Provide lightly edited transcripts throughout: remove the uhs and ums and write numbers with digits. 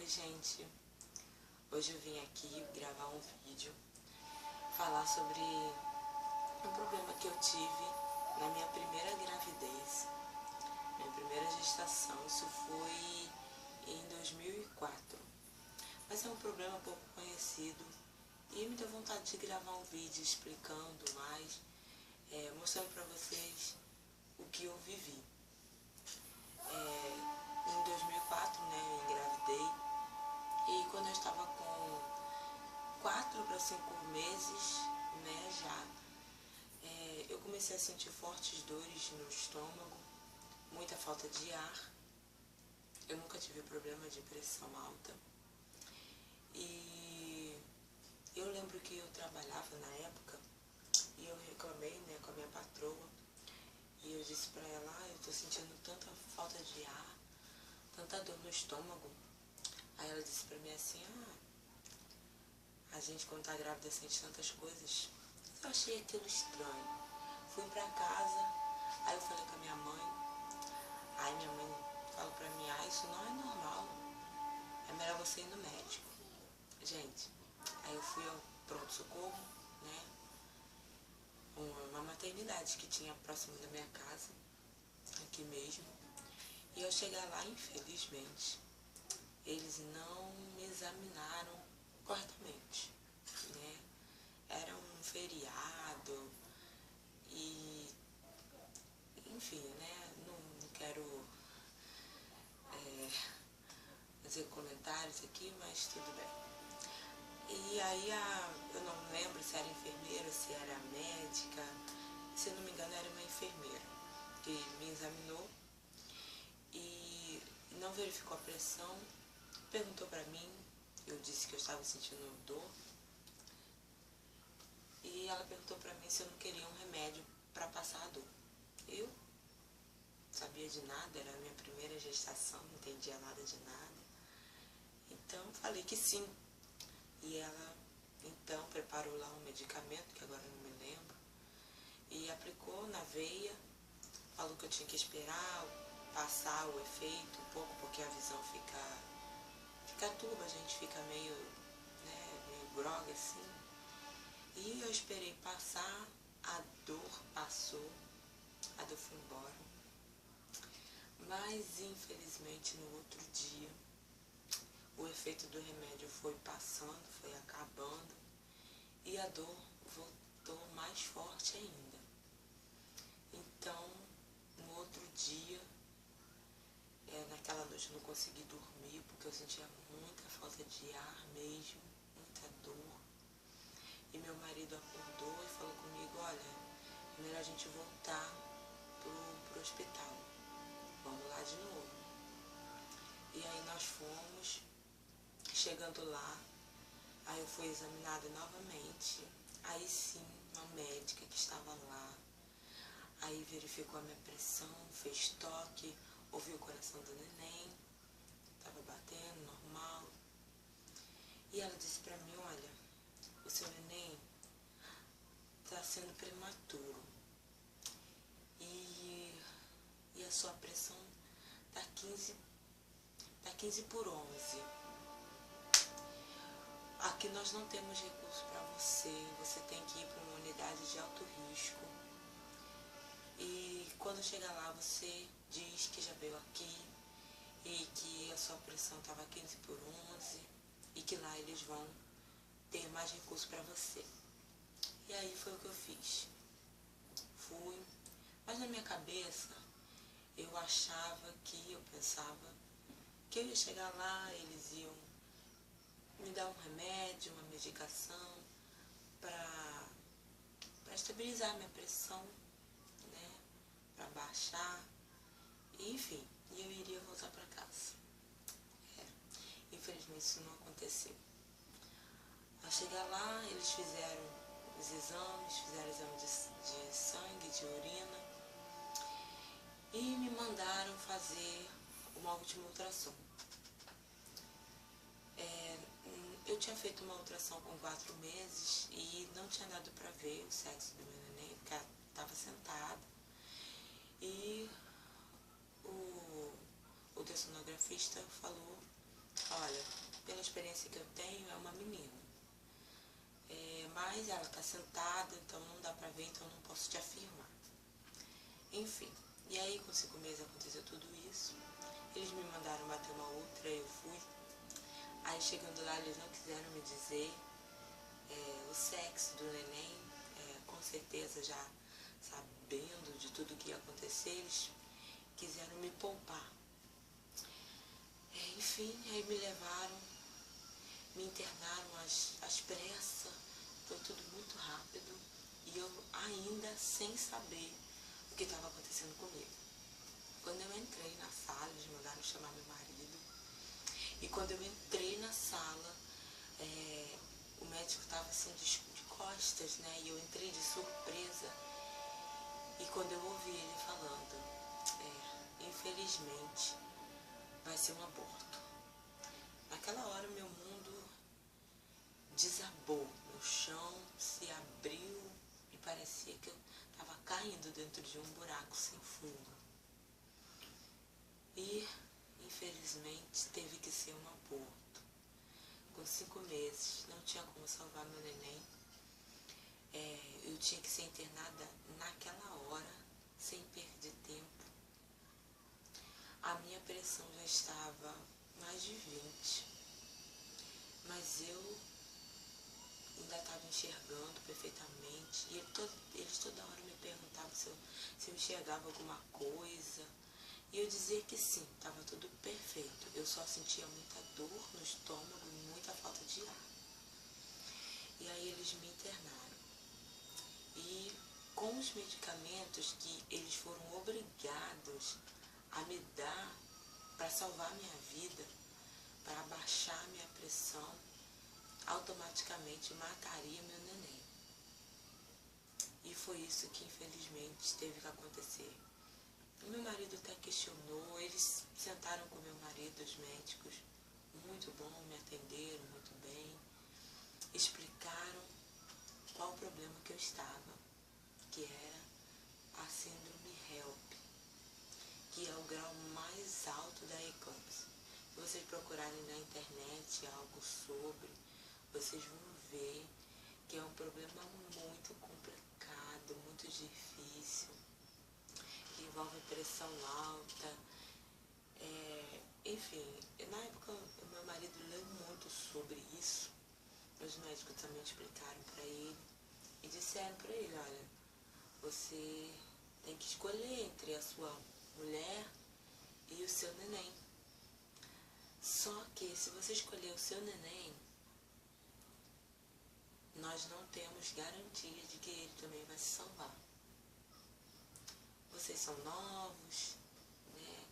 Oi gente, hoje eu vim aqui gravar um vídeo, falar sobre um problema que eu tive na minha primeira gravidez, minha primeira gestação. Isso foi em 2004, mas é um problema pouco conhecido e me deu vontade de gravar um vídeo explicando mais, mostrando pra vocês o que eu vivi. Em 2004, eu engravidei. E quando eu estava com 4 para 5 meses, eu comecei a sentir fortes dores no estômago, muita falta de ar. Eu nunca tive problema de pressão alta. E eu lembro que eu trabalhava na época e eu reclamei, com a minha patroa. E eu disse pra ela, eu tô sentindo tanta falta de ar, tanta dor no estômago. Aí ela disse pra mim assim, a gente quando tá grávida sente tantas coisas. Eu achei aquilo estranho. Fui pra casa, aí eu falei com a minha mãe. Aí minha mãe falou pra mim, isso não é normal. É melhor você ir no médico. Gente, aí eu fui ao pronto-socorro, uma maternidade que tinha próximo da minha casa, aqui mesmo. E ao chegar lá, infelizmente, eles não me examinaram corretamente, Era um feriado e, enfim, não quero fazer comentários aqui, mas tudo bem. E aí eu não lembro se era enfermeira, se era médica, se não me engano era uma enfermeira que me examinou e não verificou a pressão, perguntou pra mim, eu disse que eu estava sentindo dor, e ela perguntou pra mim se eu não queria um remédio pra passar a dor. Eu sabia de nada, era a minha primeira gestação, não entendia nada de nada. Então falei que sim. E ela então preparou lá um medicamento, que agora eu não me lembro, e aplicou na veia, falou que eu tinha que esperar passar o efeito um pouco, porque a visão fica turva, a gente fica meio grogue assim. E eu esperei passar, a dor passou, a dor foi embora. Mas infelizmente no outro dia, o efeito do remédio foi passando, foi acabando, e a dor voltou mais forte ainda. Então, no outro dia, naquela noite eu não consegui dormir, porque eu sentia muita falta de ar mesmo, muita dor. E meu marido acordou e falou comigo, olha, é melhor a gente voltar pro hospital. Vamos lá de novo. E aí nós fomos, chegando lá, aí eu fui examinada novamente. Aí sim, uma médica que estava lá, aí verificou a minha pressão, fez toque, ouviu o coração do neném, estava batendo, normal. E ela disse pra mim, olha, o seu neném está sendo prematuro e a sua pressão tá 15 por 11. Aqui nós não temos recurso para você tem que ir para uma unidade de alto risco. E quando chegar lá você diz que já veio aqui e que a sua pressão estava 15 por 11 e que lá eles vão ter mais recurso para você. E aí foi o que eu fiz. Fui, mas na minha cabeça eu pensava que eu ia chegar lá, eles iam me dar um remédio, uma medicação para estabilizar minha pressão, para baixar, enfim, e eu iria voltar para casa. Infelizmente isso não aconteceu. Ao chegar lá, eles fizeram os exames, fizeram exame de sangue, de urina, e me mandaram fazer uma última ultrassom. Eu tinha feito uma ultrassom com 4 meses e não tinha dado pra ver o sexo do meu neném, porque ela estava sentada. E o ultrassonografista falou olha, pela experiência que eu tenho, é uma menina. Mas ela está sentada, então não dá pra ver, então não posso te afirmar. Enfim, e aí com 5 meses aconteceu tudo isso. Eles me mandaram bater uma outra, eu fui. Aí chegando lá, eles não quiseram me dizer o sexo do neném, com certeza já sabendo de tudo que ia acontecer, eles quiseram me poupar. Enfim, aí me levaram, me internaram às pressas, foi tudo muito rápido e eu ainda sem saber o que estava acontecendo comigo. Quando eu entrei na sala, eles mandaram chamar meu marido, e quando eu entrei na sala, o médico estava assim de costas, né, e eu entrei de surpresa, e quando eu ouvi ele falando, infelizmente, vai ser um aborto. Naquela hora meu mundo desabou, meu chão se abriu e parecia que eu estava caindo dentro de um buraco sem fundo. E, infelizmente, teve que ser um aborto. Com 5 meses, não tinha como salvar meu neném. Eu tinha que ser internada naquela hora, sem perder tempo. A minha pressão já estava mais de 20, mas eu ainda estava enxergando perfeitamente. E eles toda hora me perguntavam se eu enxergava alguma coisa. E eu dizia que sim, estava tudo perfeito. Eu só sentia muita dor no estômago e muita falta de ar. E aí eles me internaram. E com os medicamentos que eles foram obrigados a me dar para salvar minha vida, para abaixar minha pressão, automaticamente mataria meu neném. E foi isso que infelizmente teve que acontecer. O meu marido até questionou, eles sentaram com meu marido, os médicos, muito bom, me atenderam muito bem, explicaram qual o problema que eu estava, que era a síndrome HELP, que é o grau mais alto da eclâmpsia. Se vocês procurarem na internet algo sobre, vocês vão ver que é um problema muito complicado, muito difícil, que envolve pressão alta. Enfim, na época o meu marido leu muito sobre isso, os médicos também explicaram para ele e disseram para ele, olha, você tem que escolher entre a sua mulher e o seu neném. Só que se você escolher o seu neném, nós não temos garantia de que ele também vai se salvar. Vocês são novos, né?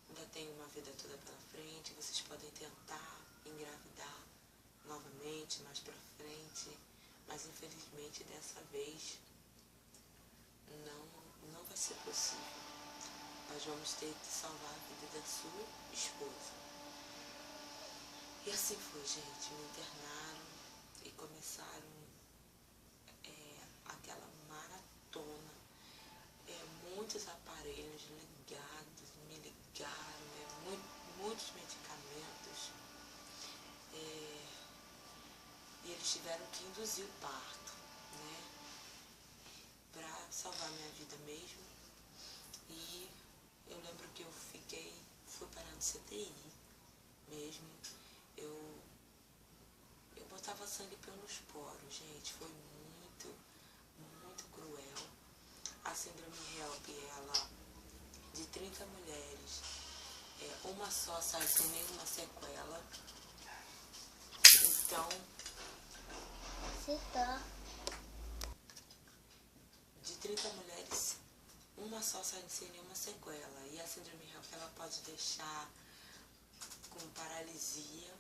Ainda tem uma vida toda pela frente, vocês podem tentar engravidar novamente, mais pra frente, mas infelizmente dessa vez não vai ser possível. Nós vamos ter que salvar a vida da sua esposa. E assim foi, gente, me internaram e começaram aquela maratona, muitos aparelhos ligados, me ligaram, muitos medicamentos, e eles tiveram que induzir o parto, né, para salvar minha vida mesmo. E eu lembro que eu fui parar no CTI mesmo, eu botava sangue pelos poros, gente, foi muito, muito cruel. A síndrome HELP, ela, de 30 mulheres, uma só sai sem nenhuma sequela. Então, de 30 mulheres, uma só sai sem nenhuma sequela. E a síndrome HELP, ela pode deixar com paralisia,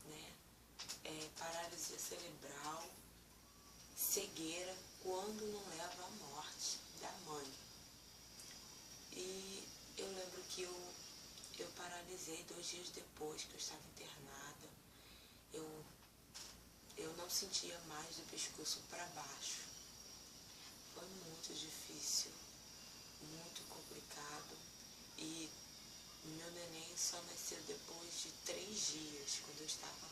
né? Paralisia cerebral, cegueira, quando não leva à morte da mãe. E eu lembro que eu paralisei 2 dias depois que eu estava internada. Eu não sentia mais do pescoço para baixo. Foi muito difícil, muito complicado. E meu neném só nasceu depois de 3 dias. estava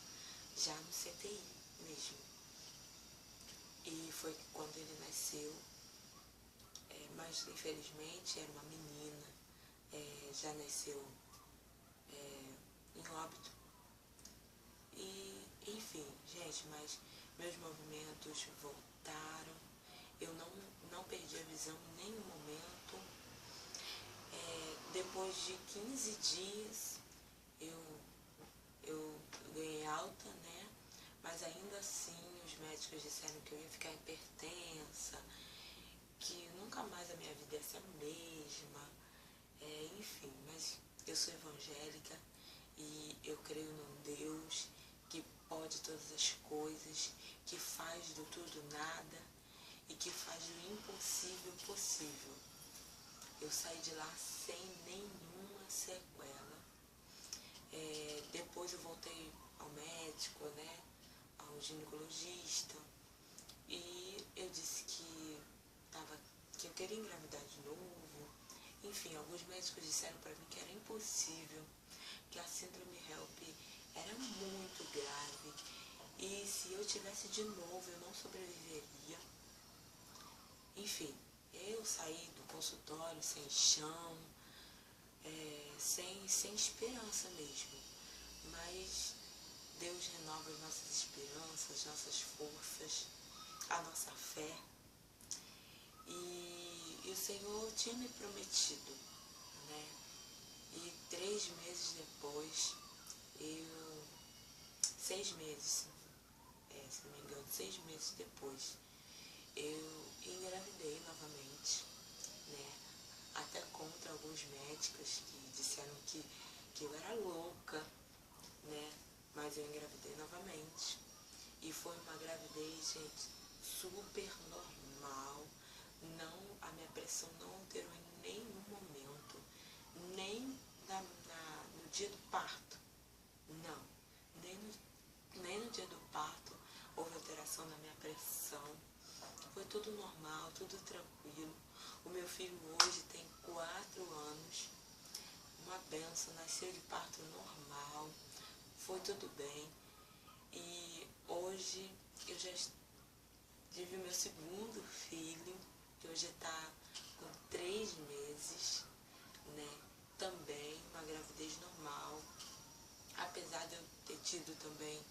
já no CTI mesmo. E foi quando ele nasceu, mas infelizmente era uma menina, já nasceu em óbito. E, enfim, gente, mas meus movimentos voltaram, eu não perdi a visão em nenhum momento. Depois de 15 dias, eu ganhei alta, né? Mas ainda assim, os médicos disseram que eu ia ficar hipertensa, que nunca mais a minha vida ia ser a mesma. Enfim, mas eu sou evangélica e eu creio num Deus que pode todas as coisas, que faz do tudo nada e que faz do impossível possível. Eu saí de lá sem nenhuma sequela. Depois eu voltei ao médico, né, ao ginecologista, e eu disse que eu queria engravidar de novo. Enfim, alguns médicos disseram para mim que era impossível, que a síndrome HELP era muito grave e se eu tivesse de novo eu não sobreviveria. Enfim, eu saí do consultório sem chão, sem esperança mesmo, mas Deus renova as nossas esperanças, nossas forças, a nossa fé. E o Senhor tinha me prometido, né? E 3 meses depois, 6 meses, se não me engano, 6 meses depois, eu engravidei novamente, né? Até contra alguns médicos que disseram que eu era louca, né? Mas eu engravidei novamente. E foi uma gravidez, gente, super normal. A minha pressão não alterou em nenhum momento, nem no dia do parto. Não, nem no dia do parto houve alteração na minha pressão. Foi tudo normal, tudo tranquilo. O meu filho hoje tem 4 anos, uma benção, nasceu de parto normal, foi tudo bem. E hoje eu já tive meu segundo filho, que hoje está com 3 meses, né? Também uma gravidez normal, apesar de eu ter tido também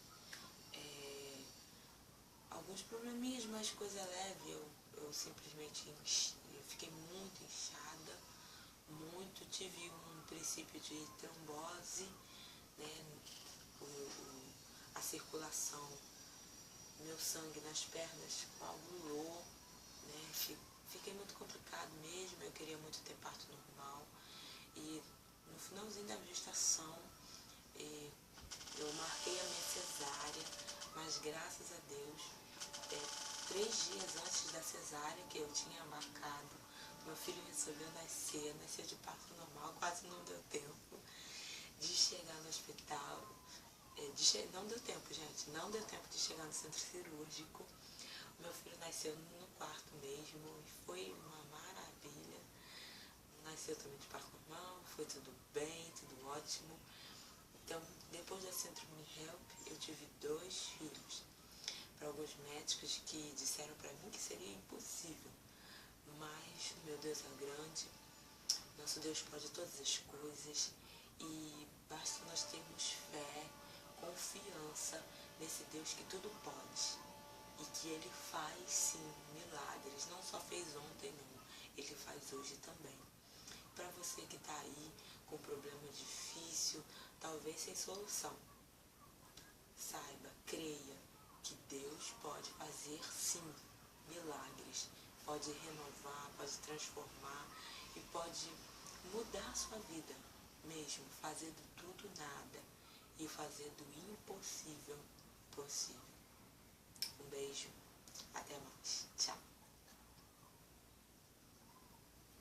alguns probleminhas, mas coisa leve. Eu simplesmente eu fiquei muito inchada, tive um princípio de trombose, né? A circulação, meu sangue nas pernas coagulou, né? Fiquei muito complicado mesmo, eu queria muito ter parto normal. E no finalzinho da gestação, eu marquei a minha cesárea, mas graças a Deus, 3 dias antes da cesárea que eu tinha marcado, meu filho resolveu nasceu de parto normal, quase não deu tempo de chegar no hospital. Não deu tempo, gente, não deu tempo de chegar no centro cirúrgico. Meu filho nasceu no quarto mesmo e foi uma maravilha. Nasceu também de parto normal, foi tudo bem, tudo ótimo. Então, depois da síndrome HELP, eu tive 2 filhos. Para alguns médicos que disseram para mim que seria impossível. Mas meu Deus é grande, nosso Deus pode todas as coisas e basta nós termos fé, confiança nesse Deus que tudo pode e que Ele faz sim milagres. Não só fez ontem, não, Ele faz hoje também. Para você que está aí com um problema difícil, talvez sem solução, saiba, creia que Deus pode fazer sim milagres, pode renovar, pode transformar e pode mudar a sua vida mesmo, fazer do tudo nada e fazer do impossível possível. Um beijo, até mais, tchau.